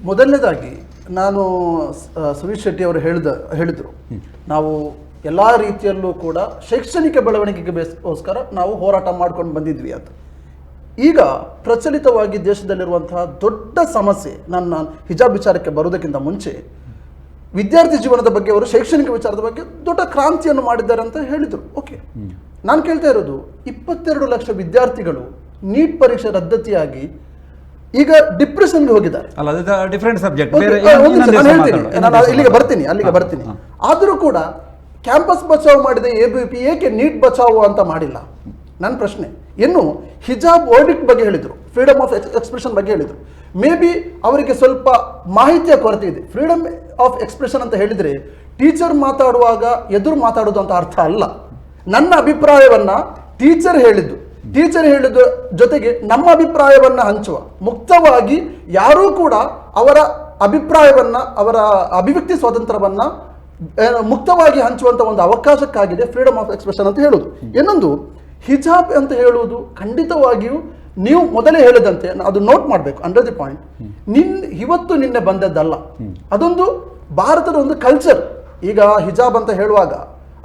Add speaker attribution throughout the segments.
Speaker 1: ಮೊದಲನೇದಾಗಿ ನಾನು ಸುರೇಶ್ ಶೆಟ್ಟಿ ಅವರು ಹೇಳಿದರು ನಾವು ಎಲ್ಲ ರೀತಿಯಲ್ಲೂ ಕೂಡ ಶೈಕ್ಷಣಿಕ ಬೆಳವಣಿಗೆಗೆ ಗೋಸ್ಕರ ನಾವು ಹೋರಾಟ ಮಾಡ್ಕೊಂಡು ಬಂದಿದ್ವಿ ಅಂತ. ಈಗ ಪ್ರಚಲಿತವಾಗಿ ದೇಶದಲ್ಲಿರುವಂತಹ ದೊಡ್ಡ ಸಮಸ್ಯೆ, ನನ್ನ ಹಿಜಾಬ್ ವಿಚಾರಕ್ಕೆ ಬರೋದಕ್ಕಿಂತ ಮುಂಚೆ ವಿದ್ಯಾರ್ಥಿ ಜೀವನದ ಬಗ್ಗೆ ಅವರು ಶೈಕ್ಷಣಿಕ ವಿಚಾರದ ಬಗ್ಗೆ ದೊಡ್ಡ ಕ್ರಾಂತಿಯನ್ನು ಮಾಡಿದ್ದಾರೆ ಅಂತ ಹೇಳಿದರು. ಓಕೆ, ನಾನು ಕೇಳ್ತಾ ಇರೋದು 22 ಲಕ್ಷ ವಿದ್ಯಾರ್ಥಿಗಳು ನೀಟ್ ಪರೀಕ್ಷೆ ರದ್ದತಿಯಾಗಿ ಈಗ ಡಿಪ್ರೆಷನ್ಗೆ ಹೋಗಿದ್ದಾರೆ. ನಾನು ಅಲ್ಲಿಗೆ ಬರ್ತೀನಿ. ಆದರೂ ಕೂಡ ಕ್ಯಾಂಪಸ್ ಬಚಾವ್ ಮಾಡಿದ ABVP ಏಕೆ ನೀಟ್ ಬಚಾವ್ ಅಂತ ಮಾಡಿಲ್ಲ? ನನ್ನ ಪ್ರಶ್ನೆ. ಇನ್ನು ಹಿಜಾಬ್ ವರ್ಡಿಕ್ಟ್ ಬಗ್ಗೆ ಹೇಳಿದರು, ಫ್ರೀಡಮ್ ಆಫ್ ಎಕ್ಸ್ಪ್ರೆಷನ್ ಬಗ್ಗೆ ಹೇಳಿದರು. ಮೇ ಬಿ ಅವರಿಗೆ ಸ್ವಲ್ಪ ಮಾಹಿತಿಯ ಕೊರತೆ ಇದೆ. ಫ್ರೀಡಮ್ ಆಫ್ ಎಕ್ಸ್ಪ್ರೆಷನ್ ಅಂತ ಹೇಳಿದರೆ ಟೀಚರ್ ಮಾತಾಡುವಾಗ ಎದುರು ಮಾತಾಡೋದು ಅಂತ ಅರ್ಥ ಅಲ್ಲ. ನನ್ನ ಅಭಿಪ್ರಾಯವನ್ನು ಟೀಚರ್ ಹೇಳಿದ್ದು ಜೊತೆಗೆ ನಮ್ಮ ಅಭಿಪ್ರಾಯವನ್ನು ಹಂಚುವ, ಮುಕ್ತವಾಗಿ ಯಾರೂ ಕೂಡ ಅವರ ಅಭಿಪ್ರಾಯವನ್ನು, ಅವರ ಅಭಿವ್ಯಕ್ತಿ ಸ್ವಾತಂತ್ರ್ಯವನ್ನು ಮುಕ್ತವಾಗಿ ಹಂಚುವಂಥ ಒಂದು ಅವಕಾಶಕ್ಕಾಗಿದೆ ಫ್ರೀಡಮ್ ಆಫ್ ಎಕ್ಸ್ಪ್ರೆಷನ್ ಅಂತ ಹೇಳುವುದು. ಇನ್ನೊಂದು ಹಿಜಾಬ್ ಅಂತ ಹೇಳುವುದು ಖಂಡಿತವಾಗಿಯೂ ನೀವು ಮೊದಲೇ ಹೇಳಿದಂತೆ ಅದು ನೋಟ್ ಮಾಡಬೇಕು, ಅಂಡರ್ ದಿ ಪಾಯಿಂಟ್. ಇವತ್ತು ನಿನ್ನೆ ಬಂದದ್ದಲ್ಲ, ಅದೊಂದು ಭಾರತದ ಒಂದು ಕಲ್ಚರ್. ಈಗ ಹಿಜಾಬ್ ಅಂತ ಹೇಳುವಾಗ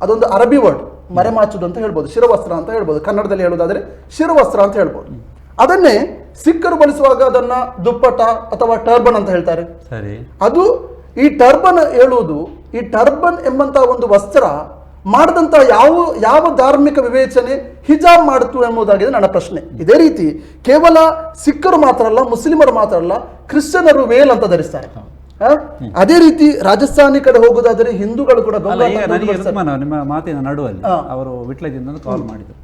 Speaker 1: ಅದೊಂದು ಅರಬಿ ವರ್ಡ್, ಮರೆಮಾಚುದು ಅಂತ ಹೇಳ್ಬೋದು, ಶಿರವಸ್ತ್ರ ಅಂತ ಹೇಳ್ಬೋದು, ಕನ್ನಡದಲ್ಲಿ ಹೇಳೋದಾದ್ರೆ ಶಿರವಸ್ತ್ರ ಅಂತ ಹೇಳ್ಬೋದು. ಅದನ್ನೇ ಸಿಖ್ಖರು ಬಳಸುವಾಗ ಅದನ್ನ ದುಪ್ಪಟ ಅಥವಾ ಟರ್ಬನ್ ಅಂತ ಹೇಳ್ತಾರೆ.
Speaker 2: ಸರಿ,
Speaker 1: ಅದು ಈ ಟರ್ಬನ್ ಹೇಳುವುದು, ಈ ಟರ್ಬನ್ ಎಂಬಂತ ಒಂದು ವಸ್ತ್ರ ಮಾಡಿದಂತ ಯಾವ ಧಾರ್ಮಿಕ ವಿವೇಚನೆ ಹಿಜಾಬ್ ಮಾಡಿತು ಎಂಬುದಾಗಿದೆ ನನ್ನ ಪ್ರಶ್ನೆ. ಇದೇ ರೀತಿ ಕೇವಲ ಸಿಖ್ಖರು ಮಾತ್ರ ಅಲ್ಲ, ಮುಸ್ಲಿಮರು ಮಾತ್ರ ಅಲ್ಲ, ಕ್ರಿಶ್ಚಿಯನರು ವೇಲ್ ಅಂತ ಧರಿಸ್ತಾರೆ. ಅದೇ ರೀತಿ ರಾಜಸ್ಥಾನಿ ಕಡೆ ಹೋಗುದಾದರೆ ಹಿಂದೂಗಳು ಕೂಡ.
Speaker 2: ನಿಮ್ಮ ಮಾತಿನ ನಡುವಲ್ಲಿ ಅವರು ವಿಟ್ಲದಿಂದ ಕಾಲ್ ಮಾಡಿದ್ರು,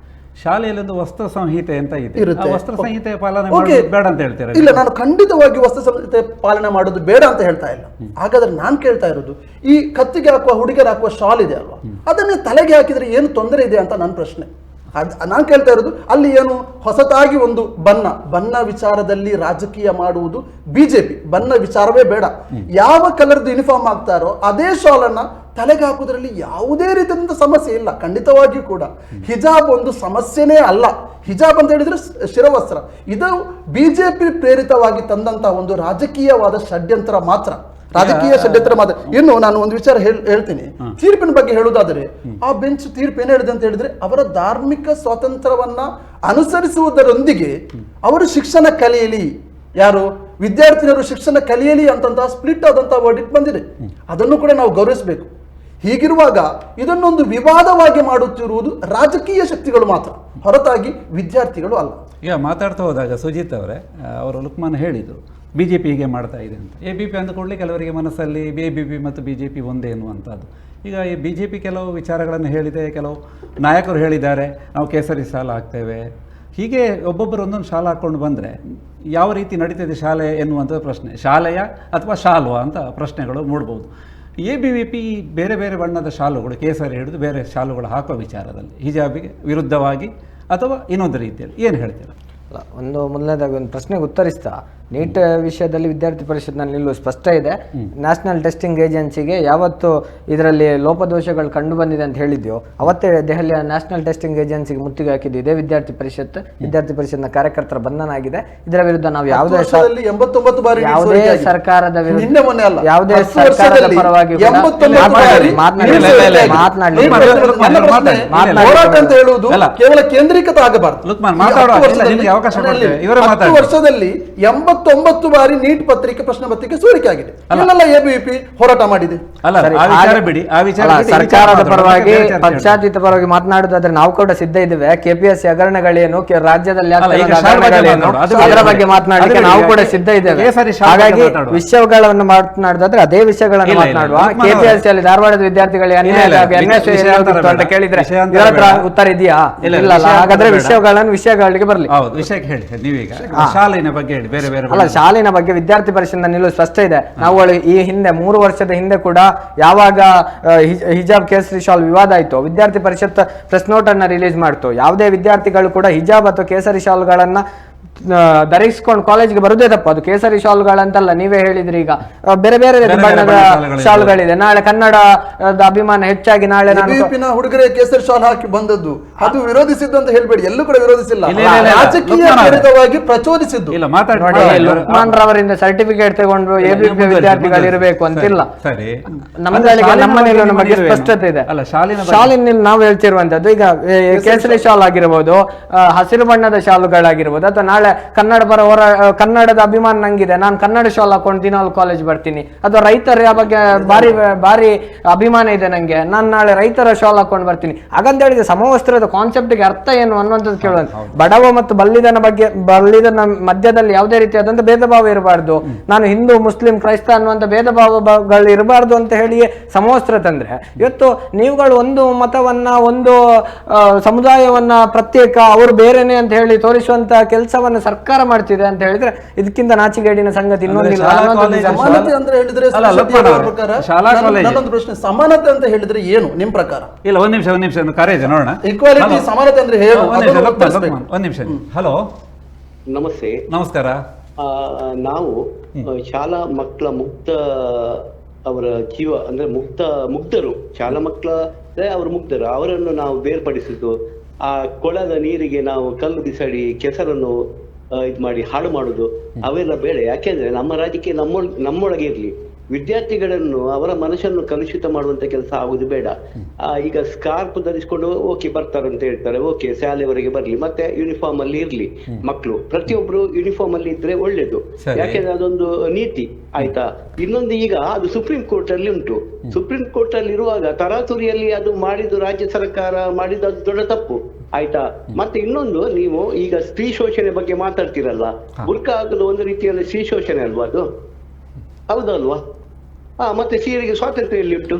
Speaker 2: ಶಾಲೆಯಲ್ಲಿ ಒಂದು ವಸ್ತ್ರ ಸಂಹಿತೆ ಅಂತ ಇದೆ, ವಸ್ತ್ರ ಸಂಹಿತೆ ಪಾಲನೆ ಬೇಡ ಅಂತ ಹೇಳ್ತಾರೆ.
Speaker 1: ಇಲ್ಲ, ನಾನು ಖಂಡಿತವಾಗಿ ವಸ್ತ್ರ ಸಂಹಿತೆ ಪಾಲನೆ ಮಾಡೋದು ಬೇಡ ಅಂತ ಹೇಳ್ತಾ ಇಲ್ಲ. ಹಾಗಾದ್ರೆ ನಾನು ಕೇಳ್ತಾ ಇರೋದು, ಈ ಕತ್ತಿಗೆ ಹಾಕುವ, ಹುಡುಗರು ಹಾಕುವ ಶಾಲ್ ಇದೆ ಅಲ್ವಾ, ಅದನ್ನೇ ತಲೆಗೆ ಹಾಕಿದ್ರೆ ಏನು ತೊಂದರೆ ಇದೆ ಅಂತ ನನ್ನ ಪ್ರಶ್ನೆ. ನಾನು ಕೇಳ್ತಾ ಇರೋದು, ಅಲ್ಲಿ ಏನು ಹೊಸತಾಗಿ ಒಂದು ಬಣ್ಣ ವಿಚಾರದಲ್ಲಿ ರಾಜಕೀಯ ಮಾಡುವುದು ಬಿಜೆಪಿ. ಬಣ್ಣ ವಿಚಾರವೇ ಬೇಡ, ಯಾವ ಕಲರ್ದು ಯೂನಿಫಾರ್ಮ್ ಹಾಕ್ತಾರೋ ಅದೇ ಶಾಲನ್ನ ತಲೆಗೆ ಹಾಕುವುದರಲ್ಲಿ ಯಾವುದೇ ರೀತಿಯಾದಂಥ ಸಮಸ್ಯೆ ಇಲ್ಲ. ಖಂಡಿತವಾಗಿಯೂ ಕೂಡ ಹಿಜಾಬ್ ಒಂದು ಸಮಸ್ಯೆನೇ ಅಲ್ಲ. ಹಿಜಾಬ್ ಅಂತ ಹೇಳಿದ್ರೆ ಶಿರವಸ್ತ್ರ, ಇದು ಬಿಜೆಪಿ ಪ್ರೇರಿತವಾಗಿ ತಂದಂತ ಒಂದು ರಾಜಕೀಯವಾದ ಷಡ್ಯಂತ್ರ ಮಾತ್ರ. ಇನ್ನು ನಾನು ಒಂದು ವಿಚಾರ ಹೇಳ್ತೀನಿ. ತೀರ್ಪಿನ ಬಗ್ಗೆ ಹೇಳುವುದಾದರೆ, ಆ ಬೆಂಚ್ ತೀರ್ಪು ಏನು ಹೇಳಿದೆ ಅಂತ ಹೇಳಿದ್ರೆ, ಅವರ ಧಾರ್ಮಿಕ ಸ್ವಾತಂತ್ರ್ಯವನ್ನ ಅನುಸರಿಸುವುದರೊಂದಿಗೆ ಅವರು ಶಿಕ್ಷಣ ಕಲಿಯಲಿ, ಯಾರು ವಿದ್ಯಾರ್ಥಿನಿಯರು ಶಿಕ್ಷಣ ಕಲಿಯಲಿ ಅಂತಂತ ಸ್ಪ್ಲಿಟ್ ಆದಂತಹ ವರ್ಡಿಕ್ಟ್ ಬಂದಿದೆ. ಅದನ್ನು ಕೂಡ ನಾವು ಗೌರವಿಸಬೇಕು. ಹೀಗಿರುವಾಗ ಇದನ್ನೊಂದು ವಿವಾದವಾಗಿ ಮಾಡುತ್ತಿರುವುದು ರಾಜಕೀಯ ಶಕ್ತಿಗಳು ಮಾತ್ರ, ಹೊರತಾಗಿ ವಿದ್ಯಾರ್ಥಿಗಳು ಅಲ್ಲ.
Speaker 2: ಈಗ ಮಾತಾಡ್ತಾ ಹೋದಾಗ ಸುಜಿತ್ ಅವರೇ, ಅವರು ಲುಕ್ಮಾನ್ ಹೇಳಿದರು BJP ಹೀಗೆ ಮಾಡ್ತಾ ಇದೆ ಅಂತ. ABP ಅಂದುಕೊಳ್ಳಿ ಕೆಲವರಿಗೆ ಮನಸ್ಸಲ್ಲಿ ABP ಮತ್ತು BJP ಒಂದೇ ಎನ್ನುವಂಥದ್ದು. ಈಗ ಈ BJP ಕೆಲವು ವಿಚಾರಗಳನ್ನು ಹೇಳಿದೆ, ಕೆಲವು ನಾಯಕರು ಹೇಳಿದ್ದಾರೆ ನಾವು ಕೇಸರಿ ಶಾಲೆ ಹಾಕ್ತೇವೆ, ಹೀಗೆ ಒಬ್ಬೊಬ್ಬರು ಒಂದೊಂದು ಶಾಲೆ ಹಾಕ್ಕೊಂಡು ಬಂದರೆ ಯಾವ ರೀತಿ ನಡೀತಿದೆ ಶಾಲೆ ಎನ್ನುವಂಥ ಪ್ರಶ್ನೆ, ಶಾಲೆಯ ಅಥವಾ ಶಾಲ್ವಾ ಅಂತ ಪ್ರಶ್ನೆಗಳು ಮೂಡ್ಬೋದು. ABVP ಬೇರೆ ಬೇರೆ ಬಣ್ಣದ ಶಾಲುಗಳು, ಕೇಸರಿ ಹಿಡಿದು ಬೇರೆ ಶಾಲುಗಳು ಹಾಕುವ ವಿಚಾರದಲ್ಲಿ ಹಿಜಾಬಿಗೆ ವಿರುದ್ಧವಾಗಿ ಅಥವಾ ಇನ್ನೊಂದು ರೀತಿಯಲ್ಲಿ ಏನು ಹೇಳ್ತೀರಾ?
Speaker 3: ಒಂದು ಮೊದಲನೇದಾಗಿ ಒಂದು ಪ್ರಶ್ನೆಗೆ ಉತ್ತರಿಸ್ತಾ, ನೀಟ್ ವಿಷಯದಲ್ಲಿ ವಿದ್ಯಾರ್ಥಿ ಪರಿಷತ್ನಲ್ಲಿ ನಿಲ್ಲುವ ಸ್ಪಷ್ಟ ಇದೆ. ನ್ಯಾಷನಲ್ ಟೆಸ್ಟಿಂಗ್ ಏಜೆನ್ಸಿಗೆ ಯಾವತ್ತು ಇದರಲ್ಲಿ ಲೋಪದೋಷಗಳು ಕಂಡು ಬಂದಿದೆ ಅಂತ ಹೇಳಿದ್ಯೋ ಅವತ್ತೇ ದೆಹಲಿಯ ನ್ಯಾಷನಲ್ ಟೆಸ್ಟಿಂಗ್ ಏಜೆನ್ಸಿಗೆ ಮುತ್ತಿಗೆ ಹಾಕಿದ್ದು ಇದೇ ವಿದ್ಯಾರ್ಥಿ ಪರಿಷತ್ನ ಕಾರ್ಯಕರ್ತರ ಬಂಧನ ಆಗಿದೆ. ಇದರ ವಿರುದ್ಧ ನಾವು ಯಾವುದೇ ಸರ್ಕಾರದ ವಿರುದ್ಧ, ಯಾವುದೇ ಸರ್ಕಾರದ ಪರವಾಗಿ
Speaker 1: ಕೇಂದ್ರೀಕೃತ ಆಗಬಾರದು. ವರ್ಷದಲ್ಲಿ 89 ಬಾರಿ ನೀಟ್ ಪ್ರಶ್ನೆ ಪತ್ರಿಕೆ ಸೋರಿಕೆ ಆಗಿದೆ. ABVP ಹೋರಾಟ ಮಾಡಿದೆ.
Speaker 3: ಸರ್ಕಾರದ ಪರವಾಗಿ, ಪಕ್ಷಾತೀತ ಪರವಾಗಿ ಮಾತನಾಡುವುದಾದ್ರೆ ನಾವು ಕೂಡ ಸಿದ್ಧ ಇದ್ದೇವೆ. KPSC ಹಗರಣಗಳೇನು, ರಾಜ್ಯದಲ್ಲಿ ಅದರ ಬಗ್ಗೆ ಮಾತನಾಡಲಿಕ್ಕೆ ನಾವು ಕೂಡ ಸಿದ್ಧ ಇದ್ದೇವೆ. ಹಾಗಾಗಿ ವಿಷಯಗಳನ್ನು ಮಾತನಾಡುದಾದ್ರೆ ಅದೇ ವಿಷಯಗಳನ್ನು ಮಾತನಾಡುವ. KPSC ಅಲ್ಲಿ ಧಾರವಾಡದ ವಿದ್ಯಾರ್ಥಿಗಳಿಗೆ ಅಂತ ಕೇಳಿದ್ರೆ ಇದರ ಹತ್ರ ಉತ್ತರ ಇದೆಯಾ? ಇಲ್ಲ. ಹಾಗಾದ್ರೆ ವಿಷಯಗಳಿಗೆ ಬರಲಿ.
Speaker 2: ವಿಷಯಕ್ಕೆ ಹೇಳಿ ನೀವೀಗ ಶಾಲೆಯ ಬಗ್ಗೆ ಹೇಳಿ. ಬೇರೆ ಬೇರೆ
Speaker 3: ಅಲ್ಲ, ಶಾಲಿನ ಬಗ್ಗೆ ವಿದ್ಯಾರ್ಥಿ ಪರಿಷತ್ನ ನಿಲುವು ಸ್ಪಷ್ಟ ಇದೆ. ನಾವುಗಳು ಈ ಹಿಂದೆ 3 ವರ್ಷದ ಹಿಂದೆ ಕೂಡ ಯಾವಾಗ ಹಿಜಾಬ್ ಕೇಸರಿ ಶಾಲ್ ವಿವಾದ ಆಯಿತು, ವಿದ್ಯಾರ್ಥಿ ಪರಿಷತ್ ಪ್ರೆಸ್ ನೋಟ್ ಅನ್ನ ರಿಲೀಸ್ ಮಾಡ್ತು. ಯಾವುದೇ ವಿದ್ಯಾರ್ಥಿಗಳು ಕೂಡ ಹಿಜಾಬ್ ಅಥವಾ ಕೇಸರಿ ಶಾಲ್ಗಳನ್ನ ಧರಿಸ್ಕೊಂಡು ಕಾಲೇಜ್ಗೆ ಬರುದೇ ತಪ್ಪು. ಅದು ಕೇಸರಿ ಶಾಲ್ಗಳಂತಲ್ಲ, ನೀವೇ ಹೇಳಿದ್ರಿ. ಈಗ ಬೇರೆ ಬೇರೆ ಬಣ್ಣದ ಶಾಲ್ಗಳಿದೆ. ನಾಳೆ ಕನ್ನಡದ ಅಭಿಮಾನ ಹೆಚ್ಚಾಗಿ ನಾಳೆ
Speaker 1: ಹುಡುಗರೇ ಕೇಸರಿ ಶಾಲ್ ಹಾಕಿ ಬಂದದ್ದು ಅದು ವಿರೋಧಿಸಿದ್ದು ಅಂತ ಹೇಳ್ಬೇಡಿ, ಎಲ್ಲೂ ಕೂಡ ವಿರೋಧಿಸಿಲ್ಲ, ರಾಜಕೀಯ ಪ್ರೇರಿತವಾಗಿ ಪ್ರಚೋದಿಸಿದ್ದು.
Speaker 3: ಲುಕ್ಮಾನ್ ರವರಿಂದ ಸರ್ಟಿಫಿಕೇಟ್ ತಗೊಂಡು ಎಬಿಪಿ ವಿದ್ಯಾರ್ಥಿಗಳು ಇರಬೇಕು ಅಂತಿಲ್ಲ. ನಮ್ಮನೇಲಿ ನಮಗೆ ಸ್ಪಷ್ಟತೆ ಇದೆ. ಶಾಲಿನಲ್ಲಿ ನಾವು ಹೇಳ್ತಿರುವಂತದ್ದು ಈಗ ಕೇಸರಿ ಶಾಲ್ ಆಗಿರ್ಬೋದು, ಹಸಿರು ಬಣ್ಣದ ಶಾಲುಗಳಾಗಿರ್ಬೋದು, ಅಥವಾ ನಾಳೆ ಕನ್ನಡ ಕನ್ನಡದ ಅಭಿಮಾನ ನಂಗಿದೆ, ನಾನು ಕನ್ನಡ ಶಾಲ್ ಹಾಕೊಂಡು ದಿನಾಲು ಕಾಲೇಜ್ ಬರ್ತೀನಿ, ಅಥವಾ ರೈತರ ಬಗ್ಗೆ ಭಾರಿ ಅಭಿಮಾನ ಇದೆ ನಂಗೆ, ನಾನು ನಾಳೆ ರೈತರ ಶಾಲ್ ಹಾಕೊಂಡು ಬರ್ತೀನಿ. ಹಾಗಂತ ಹೇಳಿದ್ರೆ ಸಮವಸ್ತ್ರದ ಕಾನ್ಸೆಪ್ಟ್ಗೆ ಅರ್ಥ ಏನು ಅನ್ನುವಂಥದ್ದು ಕೇಳೋದು. ಬಡವ ಮತ್ತು ಬಲ್ಲಿದನ ಮಧ್ಯದಲ್ಲಿ ಯಾವುದೇ ರೀತಿಯಾದಂತ ಭೇದ ಭಾವ ಇರಬಾರ್ದು, ನಾನು ಹಿಂದೂ ಮುಸ್ಲಿಂ ಕ್ರೈಸ್ತ ಅನ್ನುವಂಥ ಭೇದ ಭಾವಗಳು ಇರಬಾರ್ದು ಅಂತ ಹೇಳಿಯೇ ಸಮವಸ್ತ್ರ ತಂದ್ರೆ, ಇವತ್ತು ನೀವುಗಳು ಒಂದು ಮತವನ್ನ ಒಂದು ಸಮುದಾಯವನ್ನ ಪ್ರತ್ಯೇಕ ಅವರು ಬೇರೆನೆ ಅಂತ ಹೇಳಿ ತೋರಿಸುವಂತ ಕೆಲಸವನ್ನ ಸರ್ಕಾರ ಮಾಡ್ತಿದೆ ಅಂತ ಹೇಳಿದ್ರೆ ಇದಕ್ಕಿಂತ ನಾಚಿಗೇಡಿನ ಸಂಗತಿ ಇನ್ನೊಂದಿಲ್ಲ.
Speaker 1: ಸಮಾನತೆ ಅಂತ ಹೇಳಿದ್ರೆ ಏನು ನಿಮ್ ಪ್ರಕಾರ?
Speaker 2: ಇಲ್ಲ, ಒಂದ್ ನಿಮಿಷ ಕರೆ ಇದೆ ನೋಡೋಣ.
Speaker 1: ಈಕ್ವಾಲಿಟಿ, ಸಮಾನತೆ ಅಂದ್ರೆ ಏನು?
Speaker 2: ಒಂದ್ ನಿಮಿಷ. ಹಲೋ,
Speaker 4: ನಮಸ್ತೆ.
Speaker 2: ನಮಸ್ಕಾರ.
Speaker 4: ನಾವು ಶಾಲಾ ಮಕ್ಕಳ ಮುಕ್ತ ಅವರ ಜೀವ ಅಂದ್ರೆ ಮುಗ್ಧರು, ಶಾಲಾ ಮಕ್ಕಳ ಅವರು ಮುಗ್ಧರು, ಅವರನ್ನು ನಾವು ಬೇರ್ಪಡಿಸಿದ್ದು, ಆ ಕೊಳದ ನೀರಿಗೆ ನಾವು ಕಲ್ಲು ಬಿಸಾಡಿ ಕೆಸರನ್ನು ಇದ್ ಮಾಡಿ ಹಾಳು ಮಾಡುದು ಅವೆಲ್ಲ ಬೇಡ. ಯಾಕೆಂದ್ರೆ ನಮ್ಮ ರಾಜ್ಯಕ್ಕೆ ನಮ್ಮೊಳಗೆ ಇರ್ಲಿ, ವಿದ್ಯಾರ್ಥಿಗಳನ್ನು ಅವರ ಮನಸ್ಸನ್ನು ಕಲುಷಿತ ಮಾಡುವಂತ ಕೆಲಸ ಆಗುದು ಬೇಡ. ಈಗ ಸ್ಕಾರ್ಪ್ ಧರಿಸಿಕೊಂಡು ಓಕೆ ಬರ್ತಾರೆ ಅಂತ ಹೇಳ್ತಾರೆ, ಓಕೆ ಶಾಲೆವರೆಗೆ ಬರ್ಲಿ, ಮತ್ತೆ ಯೂನಿಫಾರ್ಮ್ ಅಲ್ಲಿ ಇರ್ಲಿ ಮಕ್ಕಳು, ಪ್ರತಿಯೊಬ್ರು ಯೂನಿಫಾರ್ಮ್ ಅಲ್ಲಿ ಇದ್ರೆ ಒಳ್ಳೇದು. ಯಾಕೆಂದ್ರೆ ಅದೊಂದು ನೀತಿ ಆಯ್ತಾ. ಇನ್ನೊಂದು, ಈಗ ಅದು ಸುಪ್ರೀಂ ಕೋರ್ಟ್ ಅಲ್ಲಿ ಉಂಟು. ಸುಪ್ರೀಂ ಕೋರ್ಟ್ ಅಲ್ಲಿ ಇರುವಾಗ ತರಾತುರಿಯಲ್ಲಿ ಅದು ಮಾಡಿದ್ದು ರಾಜ್ಯ ಸರ್ಕಾರ ಮಾಡಿದ್ದು ಅದು ದೊಡ್ಡ ತಪ್ಪು ಆಯ್ತಾ. ಮತ್ತೆ ಇನ್ನೊಂದು, ನೀವು ಈಗ ಸ್ತ್ರೀ ಶೋಷಣೆ ಬಗ್ಗೆ ಮಾತಾಡ್ತಿರಲ್ಲ, ಬುರ್ಕಾ ಹಾಕಲು ಒಂದು ರೀತಿಯಲ್ಲಿ ಸ್ತ್ರೀ ಶೋಷಣೆ ಅಲ್ವಾ ಅದು? ಹೌದಲ್ವಾ? ಮತ್ತೆ ಸೀರೆಗೆ ಸ್ವಾತಂತ್ರ್ಯ ಎಲ್ಲಿ ಉಂಟು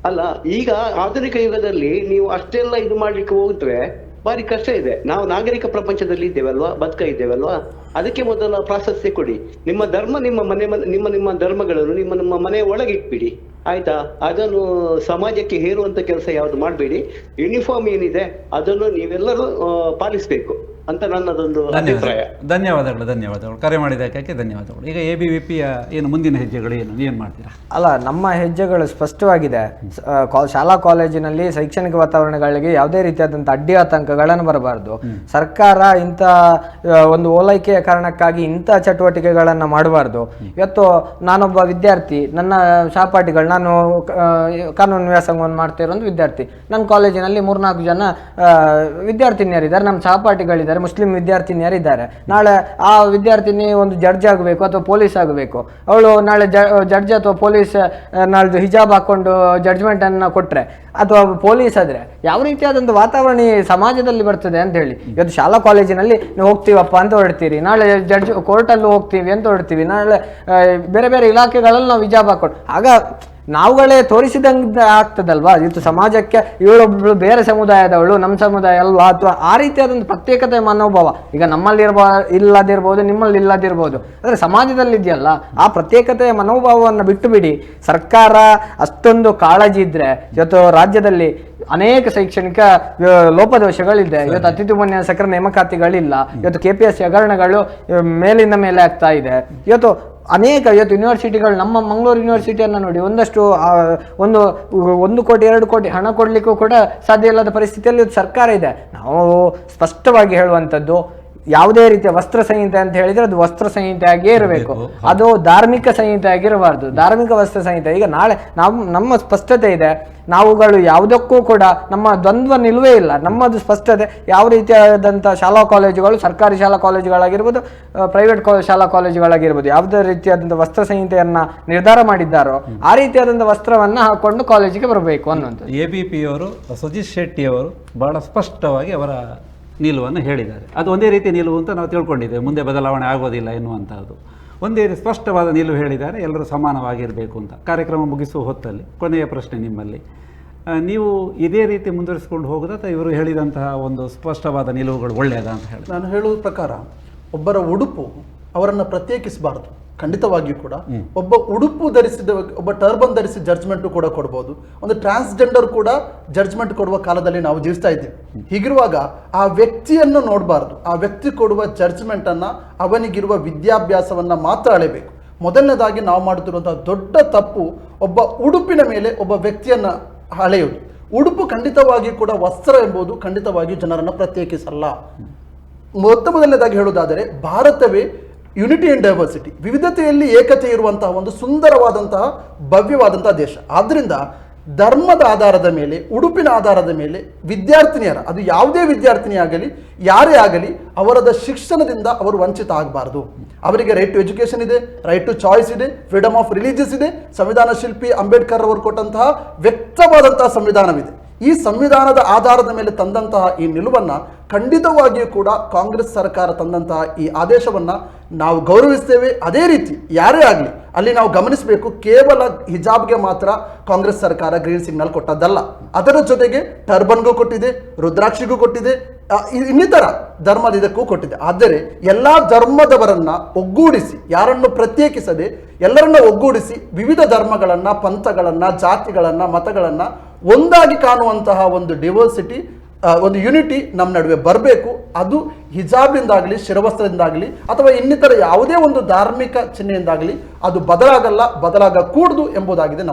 Speaker 4: ಅಲ್ಲ. ಈಗ ಆಧುನಿಕ ಯುಗದಲ್ಲಿ ನೀವು ಅಷ್ಟೆಲ್ಲ ಇದು ಮಾಡ್ಲಿಕ್ಕೆ ಹೋದ್ರೆ ಬಾರಿ ಕಷ್ಟ ಇದೆ. ನಾವು ನಾಗರಿಕ ಪ್ರಪಂಚದಲ್ಲಿ ಇದ್ದೇವಲ್ವಾ, ಇದ್ದೇವಲ್ವಾ, ಅದಕ್ಕೆ ಮೊದಲ ಪ್ರಾಶಸ್ತ್ಯ ಕೊಡಿ. ನಿಮ್ಮ ಧರ್ಮ ನಿಮ್ಮ ಧರ್ಮಗಳನ್ನು ನಿಮ್ಮ ಮನೆಯ ಒಳಗೆ ಇಟ್ಬಿಡಿ ಆಯ್ತಾ. ಅದನ್ನು ಸಮಾಜಕ್ಕೆ ಹೇರುವಂತ ಕೆಲಸ ಯಾವ್ದು ಮಾಡಬೇಡಿ. ಯೂನಿಫಾರ್ಮ್ ಏನಿದೆ ಅದನ್ನು ನೀವೆಲ್ಲರೂ ಪಾಲಿಸ್ಬೇಕು ಅಂತ ನನ್ನದೊಂದು ಅಭಿಪ್ರಾಯ.
Speaker 2: ಧನ್ಯವಾದಗಳು ಕರೆ ಮಾಡಿದ್ದಕ್ಕೆ ಧನ್ಯವಾದಗಳು. ಈಗ ಎಬಿವಿಪಿಯ ಏನು ಮುಂದಿನ ಹೆಜ್ಜೆಗಳು ಏನು ಮಾಡ್ತೀರಾ?
Speaker 3: ಅಲ್ಲ, ನಮ್ಮ ಹೆಜ್ಜೆಗಳು ಸ್ಪಷ್ಟವಾಗಿದೆ. ಶಾಲಾ ಕಾಲೇಜಿನಲ್ಲಿ ಶೈಕ್ಷಣಿಕ ವಾತಾವರಣಗಳಿಗೆ ಯಾವುದೇ ರೀತಿಯಾದಂಥ ಅಡ್ಡಿ ಆತಂಕಗಳನ್ನು ಬರಬಾರ್ದು. ಸರ್ಕಾರ ಇಂಥ ಒಂದು ಓಲೈಕೆಯ ಕಾರಣಕ್ಕಾಗಿ ಇಂಥ ಚಟುವಟಿಕೆಗಳನ್ನು ಮಾಡಬಾರ್ದು. ಇವತ್ತು ನಾನೊಬ್ಬ ವಿದ್ಯಾರ್ಥಿ, ನನ್ನ ಸಹಪಾಠಿಗಳು, ನಾನು ಕಾನೂನು ವ್ಯಾಸಂಗವನ್ನು ಮಾಡ್ತಾ ಇರೋ ಒಂದು ವಿದ್ಯಾರ್ಥಿ, ನನ್ನ ಕಾಲೇಜಿನಲ್ಲಿ 3-4 ಜನ ವಿದ್ಯಾರ್ಥಿನಿಯರಿದ್ದಾರೆ, ನಮ್ಮ ಸಹಪಾಠಿಗಳಿದ್ದಾರೆ, ಮುಸ್ಲಿಂ ವಿದ್ಯಾರ್ಥಿನಿಯರಿದ್ದಾರೆ. ನಾಳೆ ಆ ವಿದ್ಯಾರ್ಥಿನಿ ಒಂದು ಜಡ್ಜ್ ಆಗಬೇಕು ಅಥವಾ ಪೊಲೀಸ್ ಆಗಬೇಕು, ಅವಳು ನಾಳೆ ಜಡ್ಜ್ ಅಥವಾ ಪೊಲೀಸ್ ನಾಳೆ ಹಿಜಾಬ್ ಹಾಕೊಂಡು ಜಡ್ಜ್ಮೆಂಟ್ ಅನ್ನು ಕೊಟ್ರೆ ಅಥವಾ ಪೊಲೀಸ್ ಆದ್ರೆ ಯಾವ ರೀತಿಯಾದಂಥ ವಾತಾವರಣ ಸಮಾಜದಲ್ಲಿ ಬರ್ತದೆ ಅಂತ ಹೇಳಿ. ಇವತ್ತು ಶಾಲಾ ಕಾಲೇಜಿನಲ್ಲಿ ನೀವು ಹೋಗ್ತೀವಪ್ಪ ಅಂತ ಹೊರಡ್ತೀರಿ, ನಾಳೆ ಜಡ್ಜ್ ಕೋರ್ಟಲ್ಲೂ ಹೋಗ್ತೀವಿ ಅಂತ ಹೊರಡ್ತೀವಿ, ನಾಳೆ ಬೇರೆ ಬೇರೆ ಇಲಾಖೆಗಳಲ್ಲಿ ನಾವು ಹಿಜಾಬ್ ಹಾಕೊಂಡು, ಆಗ ನಾವುಗಳೇ ತೋರಿಸಿದಂಗೆ ಆಗ್ತದಲ್ವಾ. ಇವತ್ತು ಸಮಾಜಕ್ಕೆ ಇವಳೊಬ್ಳು ಬೇರೆ ಸಮುದಾಯದವಳು, ನಮ್ಮ ಸಮುದಾಯ ಅಲ್ವಾ, ಅಥವಾ ಆ ರೀತಿಯಾದಂಥ ಪ್ರತ್ಯೇಕತೆ ಮನೋಭಾವ ಈಗ ನಮ್ಮಲ್ಲಿ ಇಲ್ಲದಿರ್ಬೋದು, ನಿಮ್ಮಲ್ಲಿ ಇಲ್ಲದಿರ್ಬೋದು, ಆದರೆ ಸಮಾಜದಲ್ಲಿ ಇದೆಯಲ್ಲ, ಆ ಪ್ರತ್ಯೇಕತೆಯ ಮನೋಭಾವವನ್ನು ಬಿಟ್ಟು ಬಿಡಿ. ಸರ್ಕಾರ ಅಷ್ಟೊಂದು ಕಾಳಜಿ ಇದ್ರೆ ಇವತ್ತು ರಾಜ್ಯದಲ್ಲಿ ಅನೇಕ ಶೈಕ್ಷಣಿಕ ಲೋಪದೋಷಗಳಿದೆ. ಇವತ್ತು ಅತಿಥಿ ಉಪನ್ಯಾಸಕರ ನೇಮಕಾತಿಗಳಿಲ್ಲ, ಇವತ್ತು KPSC ಹಗರಣಗಳು ಮೇಲಿಂದ ಮೇಲೆ ಆಗ್ತಾ ಇದೆ. ಇವತ್ತು ಯೂನಿವರ್ಸಿಟಿಗಳು, ನಮ್ಮ ಮಂಗಳೂರು ಯೂನಿವರ್ಸಿಟಿಯನ್ನು ನೋಡಿ, ಒಂದಷ್ಟು 1 ಕೋಟಿ 2 ಕೋಟಿ ಹಣ ಕೊಡ್ಲಿಕ್ಕೂ ಕೂಡ ಸಾಧ್ಯ ಇಲ್ಲದ ಪರಿಸ್ಥಿತಿಯಲ್ಲಿ ಸರ್ಕಾರ ಇದೆ. ನಾವು ಸ್ಪಷ್ಟವಾಗಿ ಹೇಳುವಂಥದ್ದು, ಯಾವುದೇ ರೀತಿಯ ವಸ್ತ್ರ ಸಂಹಿತೆ ಅಂತ ಹೇಳಿದ್ರೆ ಅದು ವಸ್ತ್ರ ಸಂಹಿತೆ ಆಗಿಯೇ ಇರಬೇಕು, ಅದು ಧಾರ್ಮಿಕ ಸಂಹಿತೆ ಆಗಿರಬಾರ್ದು. ಧಾರ್ಮಿಕ ವಸ್ತ್ರ ಸಂಹಿತೆ ಈಗ ನಾಳೆ ನಮ್ಮ ಸ್ಪಷ್ಟತೆ ಇದೆ. ನಾವುಗಳು ಯಾವುದಕ್ಕೂ ಕೂಡ ನಮ್ಮ ದ್ವಂದ್ವ ನಿಲುವೇ ಇಲ್ಲ. ನಮ್ಮದು ಸ್ಪಷ್ಟತೆ, ಯಾವ ರೀತಿಯಾದಂಥ ಶಾಲಾ ಕಾಲೇಜುಗಳು, ಸರ್ಕಾರಿ ಶಾಲಾ ಕಾಲೇಜುಗಳಾಗಿರ್ಬೋದು, ಪ್ರೈವೇಟ್ ಶಾಲಾ ಕಾಲೇಜುಗಳಾಗಿರ್ಬೋದು, ಯಾವುದೇ ರೀತಿಯಾದಂಥ ವಸ್ತ್ರ ಸಂಹಿತೆಯನ್ನ ನಿರ್ಧಾರ ಮಾಡಿದ್ದಾರೋ ಆ ರೀತಿಯಾದಂಥ ವಸ್ತ್ರವನ್ನ ಹಾಕೊಂಡು ಕಾಲೇಜಿಗೆ ಬರಬೇಕು ಅನ್ನುವಂಥದ್ದು.
Speaker 2: ಎಬಿಪಿಯವರು ಸುಜಿತ್ ಶೆಟ್ಟಿಯವರು ಬಹಳ ಸ್ಪಷ್ಟವಾಗಿ ಅವರ ನಿಲುವನ್ನು ಹೇಳಿದ್ದಾರೆ. ಅದು ಒಂದೇ ರೀತಿ ನಿಲುವು ಅಂತ ನಾವು ತಿಳ್ಕೊಂಡಿದ್ದೇವೆ, ಮುಂದೆ ಬದಲಾವಣೆ ಆಗೋದಿಲ್ಲ ಎನ್ನುವಂಥದ್ದು. ಒಂದೇ ಸ್ಪಷ್ಟವಾದ ನಿಲುವು ಹೇಳಿದ್ದಾರೆ, ಎಲ್ಲರೂ ಸಮಾನವಾಗಿರಬೇಕು ಅಂತ. ಕಾರ್ಯಕ್ರಮ ಮುಗಿಸುವ ಹೊತ್ತಲ್ಲಿ ಕೊನೆಯ ಪ್ರಶ್ನೆ ನಿಮ್ಮಲ್ಲಿ, ನೀವು ಇದೇ ರೀತಿ ಮುಂದುವರಿಸಿಕೊಂಡು ಹೋಗೋದು ಅಥವಾ ಇವರು ಹೇಳಿದಂತಹ ಒಂದು ಸ್ಪಷ್ಟವಾದ ನಿಲುವುಗಳು ಒಳ್ಳೆಯದ ಅಂತ ಹೇಳಿ?
Speaker 1: ನಾನು ಹೇಳುವ ಪ್ರಕಾರ ಒಬ್ಬರ ಉಡುಪು ಅವರನ್ನು ಪ್ರತ್ಯೇಕಿಸಬಾರ್ದು. ಖಂಡಿತವಾಗಿಯೂ ಕೂಡ ಒಬ್ಬ ಉಡುಪು ಧರಿಸಿದ ಒಬ್ಬ ಟರ್ಬನ್ ಧರಿಸಿ ಜಡ್ಜ್ಮೆಂಟ್ ಕೂಡ ಕೊಡ್ಬೋದು. ಒಂದು ಟ್ರಾನ್ಸ್ಜೆಂಡರ್ ಕೂಡ ಜಡ್ಜ್ಮೆಂಟ್ ಕೊಡುವ ಕಾಲದಲ್ಲಿ ನಾವು ಜೀವಿಸ್ತಾ ಇದ್ದೀವಿ. ಹೀಗಿರುವಾಗ ಆ ವ್ಯಕ್ತಿಯನ್ನು ನೋಡಬಾರ್ದು, ಆ ವ್ಯಕ್ತಿ ಕೊಡುವ ಜಡ್ಜ್ಮೆಂಟ್ ಅನ್ನ, ಅವನಿಗಿರುವ ವಿದ್ಯಾಭ್ಯಾಸವನ್ನ ಮಾತ್ರ ಅಳೆಬೇಕು. ಮೊದಲನೇದಾಗಿ ನಾವು ಮಾಡುತ್ತಿರುವಂತಹ ದೊಡ್ಡ ತಪ್ಪು ಒಬ್ಬ ಉಡುಪಿನ ಮೇಲೆ ಒಬ್ಬ ವ್ಯಕ್ತಿಯನ್ನ ಅಳೆಯುವುದು. ಉಡುಪು ಖಂಡಿತವಾಗಿಯೂ ಕೂಡ ವಸ್ತ್ರ ಎಂಬುದು ಖಂಡಿತವಾಗಿಯೂ ಜನರನ್ನು ಪ್ರತ್ಯೇಕಿಸಲ್ಲ. ಮೊದಲನೇದಾಗಿ ಹೇಳುವುದಾದರೆ ಭಾರತವೇ ಯುನಿಟಿ ಇನ್ ಡೈವರ್ಸಿಟಿ, ವಿವಿಧತೆಯಲ್ಲಿ ಏಕತೆ ಇರುವಂತಹ ಒಂದು ಸುಂದರವಾದಂತಹ ಭವ್ಯವಾದಂತಹ ದೇಶ. ಆದ್ರಿಂದ ಧರ್ಮದ ಆಧಾರದ ಮೇಲೆ, ಉಡುಪಿನ ಆಧಾರದ ಮೇಲೆ ವಿದ್ಯಾರ್ಥಿನಿಯರ, ಅದು ಯಾವುದೇ ವಿದ್ಯಾರ್ಥಿನಿ ಆಗಲಿ ಯಾರೇ ಆಗಲಿ, ಅವರದ ಶಿಕ್ಷಣದಿಂದ ಅವರು ವಂಚಿತ ಆಗಬಾರ್ದು. ಅವರಿಗೆ ರೈಟ್ ಟು ಎಜುಕೇಶನ್ ಇದೆ, ರೈಟ್ ಟು ಚಾಯ್ಸ್ ಇದೆ, ಫ್ರೀಡಮ್ ಆಫ್ ರಿಲಿಜಿಯಸ್ ಇದೆ, ಸಂವಿಧಾನ ಶಿಲ್ಪಿ ಅಂಬೇಡ್ಕರ್ ಅವರು ಕೊಟ್ಟಂತಹ ವ್ಯಕ್ತವಾದಂತಹ ಸಂವಿಧಾನವಿದೆ. ಈ ಸಂವಿಧಾನದ ಆಧಾರದ ಮೇಲೆ ತಂದಂತಹ ಈ ನಿಲುವನ್ನು ಖಂಡಿತವಾಗಿಯೂ ಕೂಡ ಕಾಂಗ್ರೆಸ್ ಸರ್ಕಾರ ತಂದಂತಹ ಈ ಆದೇಶವನ್ನು ನಾವು ಗೌರವಿಸ್ತೇವೆ. ಅದೇ ರೀತಿ ಯಾರೇ ಆಗಲಿ ಅಲ್ಲಿ ನಾವು ಗಮನಿಸಬೇಕು, ಕೇವಲ ಹಿಜಾಬ್ಗೆ ಮಾತ್ರ ಕಾಂಗ್ರೆಸ್ ಸರ್ಕಾರ ಗ್ರೀನ್ ಸಿಗ್ನಲ್ ಕೊಟ್ಟದ್ದಲ್ಲ, ಅದರ ಜೊತೆಗೆ ಟರ್ಬನ್ಗೂ ಕೊಟ್ಟಿದೆ, ರುದ್ರಾಕ್ಷಿಗೂ ಕೊಟ್ಟಿದೆ, ಇನ್ನಿತರ ಧರ್ಮದ ಇದಕ್ಕೂ ಕೊಟ್ಟಿದೆ. ಆದರೆ ಎಲ್ಲ ಧರ್ಮದವರನ್ನ ಒಗ್ಗೂಡಿಸಿ, ಯಾರನ್ನು ಪ್ರತ್ಯೇಕಿಸದೆ ಎಲ್ಲರನ್ನ ಒಗ್ಗೂಡಿಸಿ, ವಿವಿಧ ಧರ್ಮಗಳನ್ನ, ಪಂಥಗಳನ್ನ, ಜಾತಿಗಳನ್ನ, ಮತಗಳನ್ನ ಒಂದಾಗಿ ಕಾಣುವಂತಹ ಒಂದು ಡೈವರ್ಸಿಟಿ, ಒಂದು ಯುನಿಟಿ ನಮ್ಮ ನಡುವೆ ಬರಬೇಕು. ಅದು ಹಿಜಾಬ್ನಿಂದಾಗಲಿ, ಶಿರವಸ್ತ್ರದಿಂದಾಗಲಿ, ಅಥವಾ ಇನ್ನಿತರ ಯಾವುದೇ ಒಂದು ಧಾರ್ಮಿಕ ಚಿಹ್ನೆಯಿಂದಾಗಲಿ ಅದು ಬದಲಾಗಕೂಡದು ಎಂಬುದಾಗಿದೆ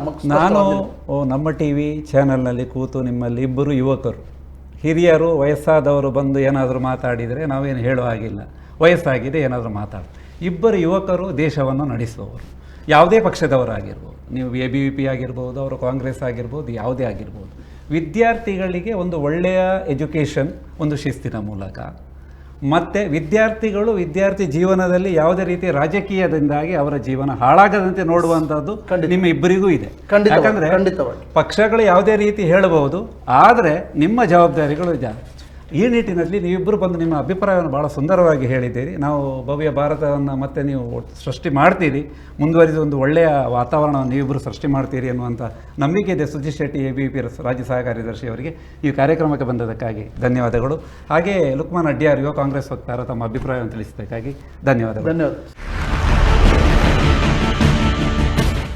Speaker 2: ನಮ್ಮ ಟಿವಿ ಚಾನೆಲ್ನಲ್ಲಿ ಕೂತು ನಿಮ್ಮಲ್ಲಿ ಇಬ್ಬರು ಯುವಕರು, ಹಿರಿಯರು, ವಯಸ್ಸಾದವರು ಬಂದು ಏನಾದರೂ ಮಾತಾಡಿದರೆ ನಾವೇನು ಹೇಳೋ ಹಾಗಿಲ್ಲ, ವಯಸ್ಸಾಗಿದೆ ಏನಾದರೂ ಮಾತಾಡಿ. ಇಬ್ಬರು ಯುವಕರು ದೇಶವನ್ನು ನಡೆಸುವವರು, ಯಾವುದೇ ಪಕ್ಷದವರಾಗಿರ್ಬೋದು, ನೀವು ABVP ಆಗಿರ್ಬೋದು, ಅವರು ಕಾಂಗ್ರೆಸ್ ಆಗಿರ್ಬೋದು, ಯಾವುದೇ ಆಗಿರ್ಬೋದು. ವಿದ್ಯಾರ್ಥಿಗಳಿಗೆ ಒಂದು ಒಳ್ಳೆಯ ಎಜುಕೇಷನ್, ಒಂದು ಶಿಸ್ತಿನ ಮೂಲಕ, ಮತ್ತು ವಿದ್ಯಾರ್ಥಿ ಜೀವನದಲ್ಲಿ ಯಾವುದೇ ರೀತಿಯ ರಾಜಕೀಯದಿಂದಾಗಿ ಅವರ ಜೀವನ ಹಾಳಾಗದಂತೆ ನೋಡುವಂಥದ್ದು ನಿಮ್ಮ ಇಬ್ಬರಿಗೂ ಇದೆ. ಯಾಕಂದರೆ ಪಕ್ಷಗಳು ಯಾವುದೇ ರೀತಿ ಹೇಳಬಹುದು, ಆದರೆ ನಿಮ್ಮ ಜವಾಬ್ದಾರಿಗಳು ಈ ನಿಟ್ಟಿನಲ್ಲಿ ನೀವಿಬ್ಬರು ಬಂದು ನಿಮ್ಮ ಅಭಿಪ್ರಾಯವನ್ನು ಭಾಳ ಸುಂದರವಾಗಿ ಹೇಳಿದ್ದೀರಿ. ನಾವು ಭವ್ಯ ಭಾರತವನ್ನು ಮತ್ತೆ ನೀವು ಸೃಷ್ಟಿ ಮಾಡ್ತೀರಿ, ಮುಂದುವರಿದ ಒಂದು ಒಳ್ಳೆಯ ವಾತಾವರಣವನ್ನು ನೀವಿಬ್ಬರು ಸೃಷ್ಟಿ ಮಾಡ್ತೀರಿ ಅನ್ನುವಂಥ ನಂಬಿಕೆ ಇದೆ. ಸುಜಿತ್ ಶೆಟ್ಟಿ ABVP ರಾಜ್ಯ ಸಹ ಕಾರ್ಯದರ್ಶಿ ಅವರಿಗೆ ಈ ಕಾರ್ಯಕ್ರಮಕ್ಕೆ ಬಂದದಕ್ಕಾಗಿ ಧನ್ಯವಾದಗಳು. ಹಾಗೆ ಲುಕ್ಮಾನ್ ಅಡ್ಯಾರ್ ಯುವ ಕಾಂಗ್ರೆಸ್ ವಕ್ತಾರ ತಮ್ಮ ಅಭಿಪ್ರಾಯವನ್ನು ತಿಳಿಸಬೇಕಾಗಿ ಧನ್ಯವಾದಗಳು.